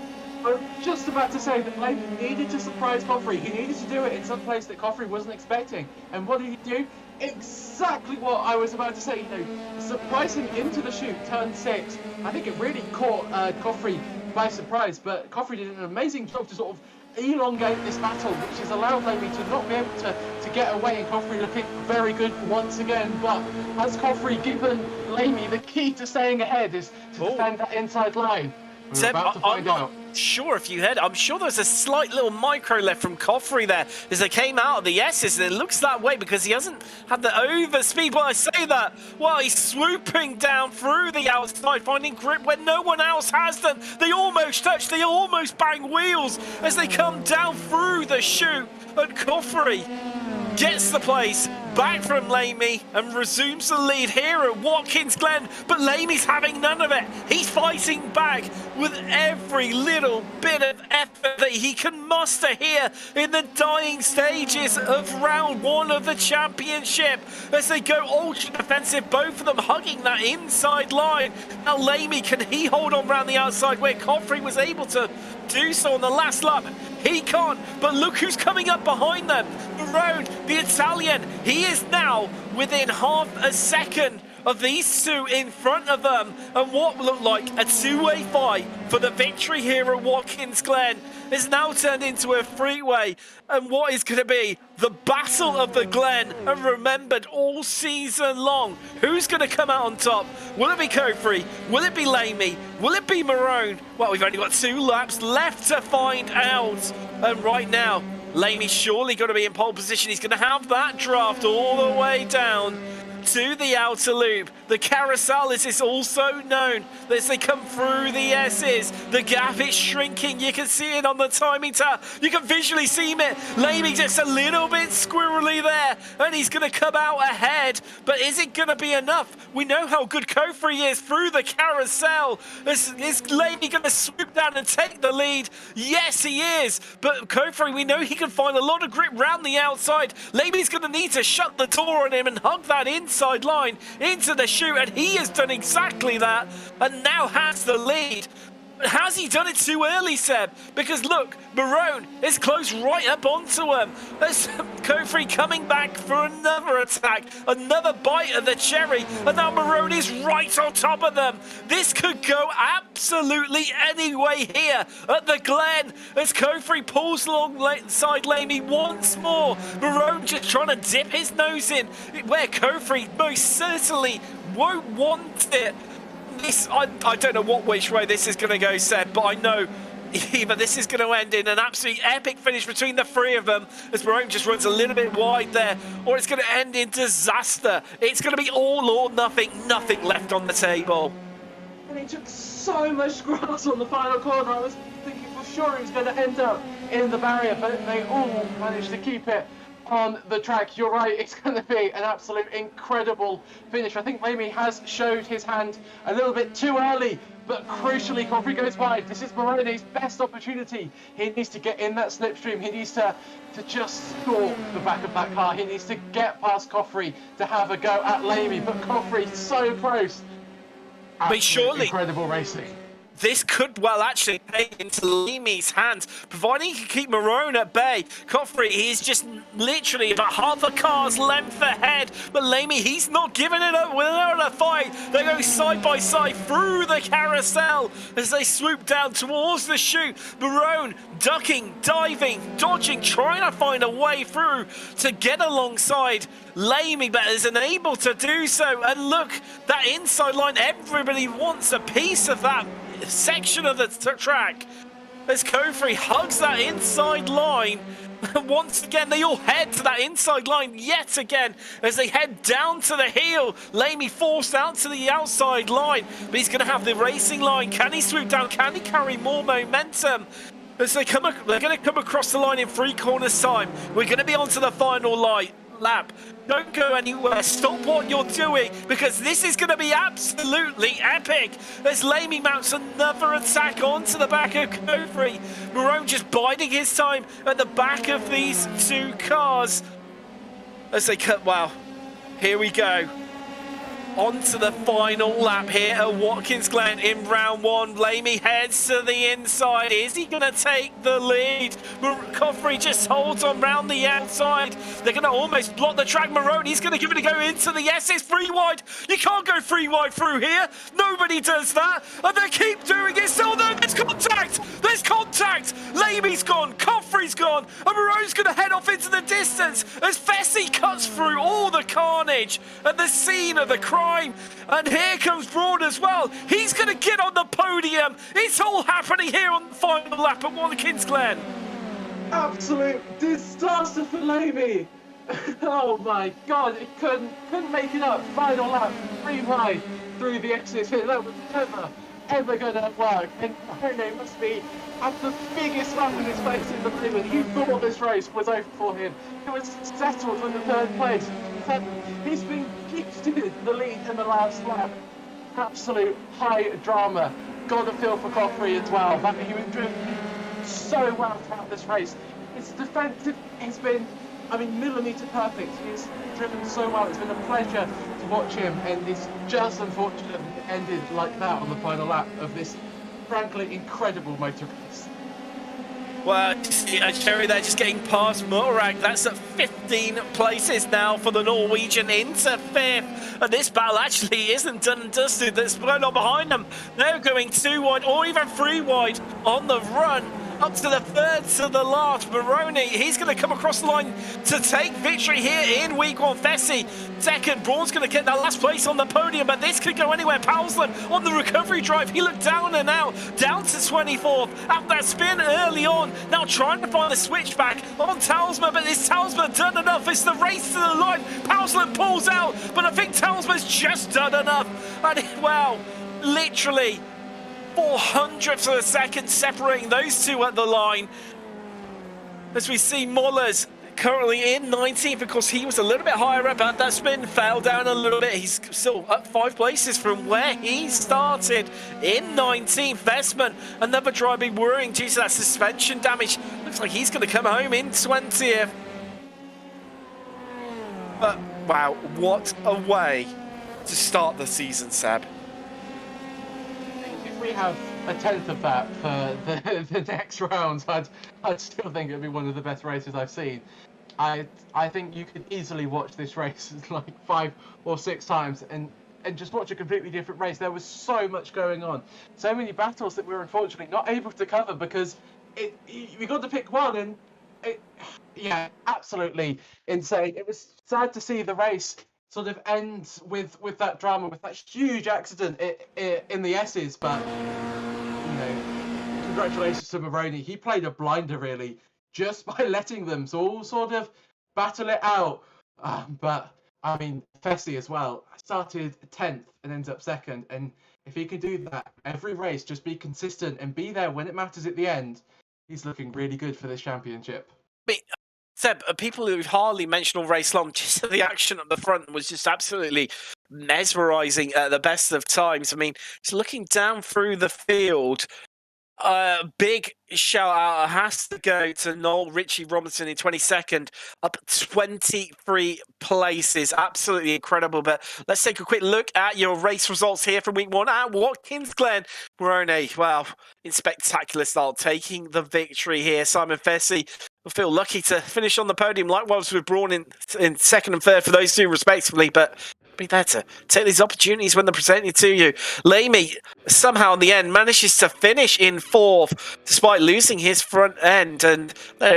I'm just about to say that Lamy needed to surprise Kofri. He needed to do it in some place that Kofri wasn't expecting. And what did he do? Exactly what I was about to say. You know, surprising into the chute, turn 6. I think it really caught Kofri by surprise, but Kofri did an amazing job to sort of elongate this battle, which has allowed Lamy to not be able to get away, and Kofri looking very good once again. But has Kofri given Lamy the key to staying ahead is to defend that inside line? Seb, I'm not sure if you heard. I'm sure there's a slight little micro left from Kofri there as they came out of the S's, and it looks that way because he hasn't had the overspeed. But I say that while he's swooping down through the outside, finding grip when no one else has them. They almost touch, they almost bang wheels as they come down through the chute, and Kofri gets the place back from Lamey and resumes the lead here at Watkins Glen, but Lamey's having none of it. He's fighting back with every little bit of effort that he can muster here in the dying stages of round 1 of the championship as they go ultra defensive, both of them hugging that inside line. Now Lamey, can he hold on round the outside where Coffrey was able to do so on the last lap? He can't, but look who's coming up behind them. Marone, the Italian, he is now within half a second of these two in front of them, and what looked like a two-way fight for the victory here at Watkins Glen is now turned into a three-way, and what is going to be the Battle of the Glen, and remembered all season long. Who's going to come out on top? Will it be Coffrey? Will it be Lamey? Will it be Marone? Well, we've only got 2 laps left to find out, and right now Lamey's surely going to be in pole position. He's going to have that draft all the way down to the outer loop. The carousel, as it's also known, as they come through the S's, the gap is shrinking. You can see it on the timing tower. You can visually see it. Lamey just a little bit squirrely there, and he's going to come out ahead. But is it going to be enough? We know how good Coffrey is through the carousel. Is Lamey going to swoop down and take the lead? Yes, he is. But Coffrey, we know he can find a lot of grip round the outside. Lamey's going to need to shut the door on him and hug that inside line into the chute, and he has done exactly that and now has the lead. But has he done it too early, Seb? Because look, Marone is close right up onto him. There's Coffrey coming back for another attack, another bite of the cherry, and now Marone is right on top of them. This could go absolutely any way here at the Glen as Coffrey pulls alongside Lamey once more. Marone just trying to dip his nose in where Coffrey most certainly won't want it. I don't know which way this is going to go, Seb, but I know either this is going to end in an absolutely epic finish between the 3 of them as Marone just runs a little bit wide there, or it's going to end in disaster. It's going to be all or nothing, nothing left on the table. And he took so much grass on the final corner. I was thinking for sure he was going to end up in the barrier, but they all managed to keep it on the track. You're right, it's going to be an absolute incredible finish. I think Lamey has showed his hand a little bit too early, but crucially Coffrey goes wide. This is Marone's best opportunity. He needs to get in that slipstream. He needs to just stalk the back of that car. He needs to get past Coffrey to have a go at Lamey, but Coffrey so close. But surely incredible racing. This could, well, actually play into Lamey's hands, providing he can keep Marone at bay. Coffrey, he's just literally about half a car's length ahead, but Lamey, he's not giving it up without a fight. They go side by side through the carousel as they swoop down towards the chute. Marone ducking, diving, dodging, trying to find a way through to get alongside Lamey, but is unable to do so. And look, that inside line, everybody wants a piece of that section of the track as Coffrey hugs that inside line. Once again, they all head to that inside line yet again as they head down to the heel. Lamey forced out to the outside line, but he's going to have the racing line. Can he swoop down? Can he carry more momentum? As they're going to come across the line in 3 corners time. We're going to be on to the final lap. Don't go anywhere. Stop what you're doing, because this is going to be absolutely epic as Lamey mounts another attack onto the back of Coffrey. Marone just biding his time at the back of these 2 cars as they cut. Wow, here we go. On to the final lap here at Watkins Glen in round 1. Lamey heads to the inside. Is he going to take the lead? Coffrey just holds on round the outside. They're going to almost block the track. Marone, he's going to give it a go into the S. It's 3 wide. You can't go 3 wide through here. Nobody does that. And they keep doing it. So no, there's contact. There's contact. Lamey's gone. Coffrey's gone. And Marone's going to head off into the distance as Fessy cuts through all the carnage at the scene of the crime. And here comes Braun as well. He's going to get on the podium. It's all happening here on the final lap at Watkins Glen. Absolute disaster for Lamey. Oh my God, it couldn't make it up. Final lap, 3 wide through the exit here. That was never ever going to work? And Renault must be at the biggest smile on his face in the moment. He thought this race was over for him. He was settled with the third place. He's been gifted the lead in the last lap. Absolute high drama. Got a feel for Coffrey as well. He was driven so well throughout this race. His defensive has been, millimetre perfect. He's driven so well. It's been a pleasure to watch him, and it's just unfortunate that it ended like that on the final lap of this, frankly, incredible motor race. Well, Cherry there just getting past Motorrad. That's at 15 places now for the Norwegian into 5th. And this battle actually isn't done and dusted. There's blown up behind them. They're going 2 wide or even 3 wide on the run. Up to the third to the last. Maroney, he's going to come across the line to take victory here in week 1. Fessy, second. Braun's going to get that last place on the podium, but this could go anywhere. Powsland on the recovery drive. He looked down and out, down to 24th. After that spin early on, now trying to find the switchback on Talsma, but is Talsma done enough? It's the race to the line. Powsland pulls out, but I think Talsma's just done enough. And wow, literally 400ths of a second separating those two at the line. As we see Mollers currently in 19th because he was a little bit higher up at that spin, fell down a little bit. He's still up 5 places from where he started in 19th. Vestman, another driver being worrying due to that suspension damage. Looks like he's going to come home in 20th. But wow, what a way to start the season, Seb. We have a 10th of that for the next round. I'd still think it'd be one of the best races I've seen. I think you could easily watch this race like 5 or 6 times and just watch a completely different race. There was so much going on, so many battles that we were unfortunately not able to cover because we got to pick one, and yeah, absolutely insane. It was sad to see the race sort of ends with that drama, with that huge accident in the S's, but congratulations to Maroney. He played a blinder really, just by letting them all sort of battle it out. But Fessy as well started 10th and ends up 2nd, and if he can do that every race, just be consistent and be there when it matters at the end, he's looking really good for this championship. Seb, people who've hardly mentioned all race long, just the action at the front was just absolutely mesmerising at the best of times. Just looking down through the field, big shout out has to go to Noel Richie Robinson in 22nd, up 23 places. Absolutely incredible. But let's take a quick look at your race results here from week 1 at Watkins Glen. Moroni, well, in spectacular style, taking the victory here. Simon Fessy will feel lucky to finish on the podium, likewise with Braun in 2nd and 3rd for those two respectively, but be there to take these opportunities when they're presented to you. Lamey somehow in the end manages to finish in 4th despite losing his front end, and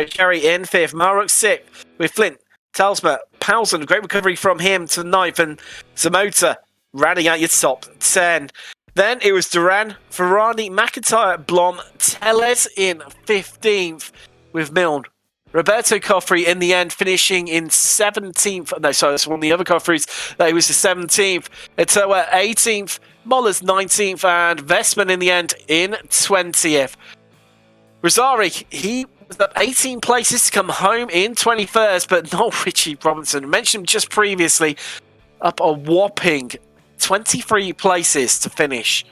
Jerry in 5th, Maruk 6th with Flint, Talsma, Powson, great recovery from him to 9th, and Zamota rounding out your top 10. Then it was Duran, Ferrari, McIntyre, Blom, Tellez in 15th with Milne. Roberto Coffrey in the end finishing in 17th. No, sorry, that's one of the other Coffreys. He was the 17th. Etoa 18th. Mollers 19th. And Vestman in the end in 20th. Rosari, he was up 18 places to come home in 21st. But not Richie Robinson. Mentioned just previously, up a whopping 23 places to finish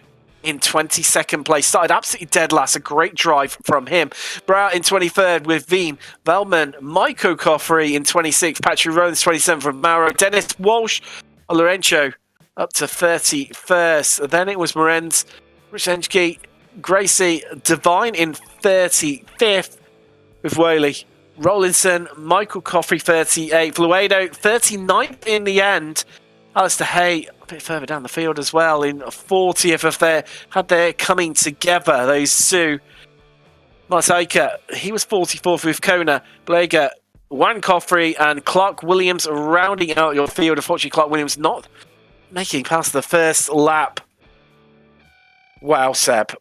in 22nd place. Started absolutely dead last. A great drive from him. Brow in 23rd with Veen, Velman, Michael Coffrey in 26th, Patrick Rowlands 27th from Mauro, Dennis Walsh, Lorenzo up to 31st. Then it was Morenz, Richenski, Gracie, Divine in 35th with Whaley, Rollinson, Michael Coffrey 38th, Luedo 39th in the end. Alistair Hay a bit further down the field as well in 40th of their coming together, those two. Martaika, he was 44th with Kona, Blager, Juan Coffrey and Clark Williams rounding out your field. Unfortunately, Clark Williams not making past the first lap. Wow, Seb.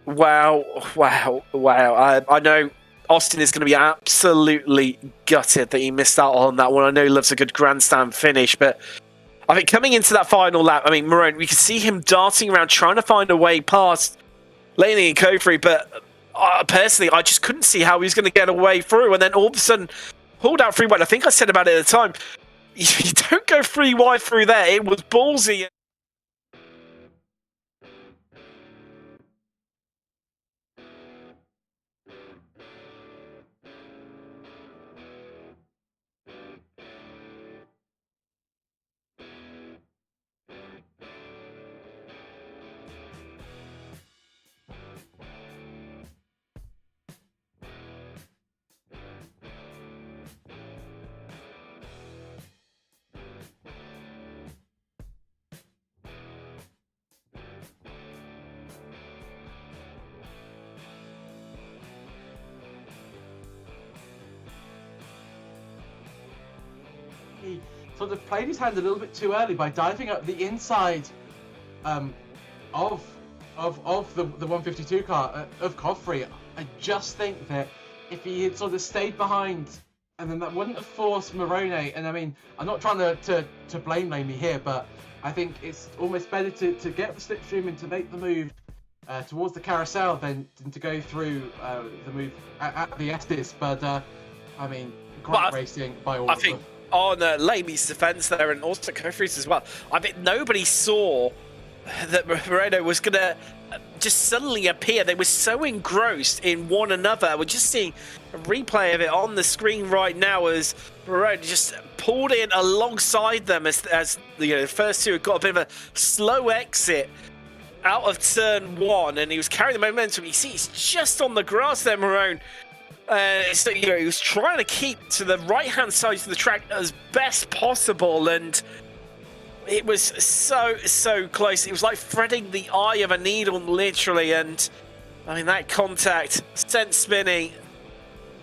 Wow. I know Austin is going to be absolutely gutted that he missed out on that one. I know he loves a good grandstand finish, but I think coming into that final lap, I mean, Morone, we could see him darting around trying to find a way past Laney and Kofri, but personally, I just couldn't see how he was going to get away through. And then all of a sudden, pulled out 3 wide. I think I said about it at the time, you don't go 3 wide through there. It was ballsy. He sort of played his hand a little bit too early by diving up the inside of the 152 car of Kofri. I just think that if he had sort of stayed behind, and then that wouldn't have forced Morone. And I mean, I'm not trying to blame Laney here, but I think it's almost better to get the slipstream and to make the move towards the carousel than to go through the move at the Estes. But I mean, great racing by all of them. On Laney's defense there, and also Kofri's as well, I think nobody saw that Moreno was going to just suddenly appear. They were so engrossed in one another. We're just seeing a replay of it on the screen right now as Moreno just pulled in alongside them as the first two had got a bit of a slow exit out of turn 1, and he was carrying the momentum. You see, he's just on the grass there, Morone. So, he was trying to keep to the right-hand side of the track as best possible, and it was so close. It was like threading the eye of a needle, literally. And I mean, that contact sent spinning,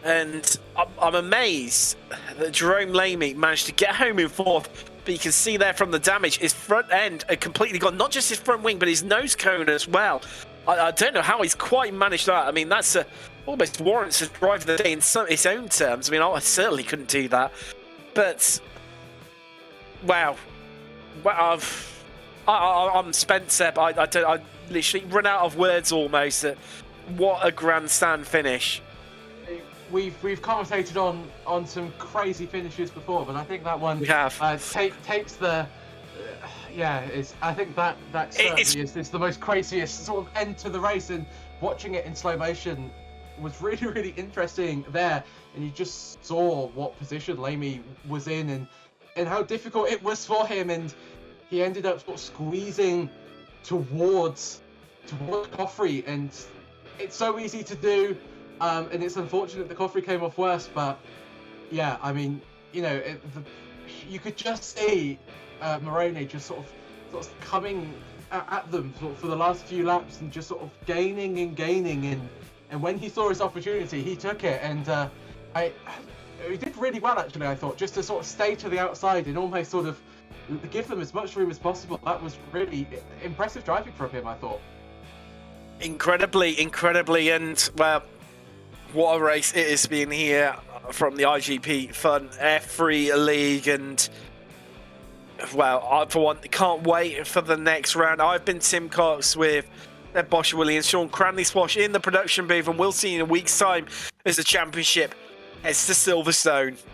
and I'm amazed that Jerome Lamy managed to get home in 4th. But you can see there from the damage, his front end had completely gone. Not just his front wing, but his nose cone as well. I don't know how he's quite managed that. I mean, that's almost warrants a drive of the day in its own terms. I mean, I certainly couldn't do that. But wow, I'm spent, Seb. I literally run out of words almost. What a grandstand finish! We've commentated on some crazy finishes before, but I think that one takes the. I think that certainly is the most craziest sort of end to the race, and watching it in slow motion was really interesting there, and you just saw what position Lamy was in and how difficult it was for him, and he ended up sort of squeezing towards Kofri, and it's so easy to do, and it's unfortunate that Kofri came off worse, but yeah, I mean, you could just see Morone just sort of coming at them for the last few laps and just sort of gaining, and when he saw his opportunity, he took it, and he did really well actually. I thought, just to sort of stay to the outside and almost sort of give them as much room as possible. That was really impressive driving from him, I thought. Incredibly, and well, what a race it has been here from the iGPFUN F3 League, and well, I for one can't wait for the next round. I've been Tim Cox with Seb Bosher-Williams, Sean Cranleigh-Swash in the production booth, and we'll see you in a week's time as the championship heads to Silverstone.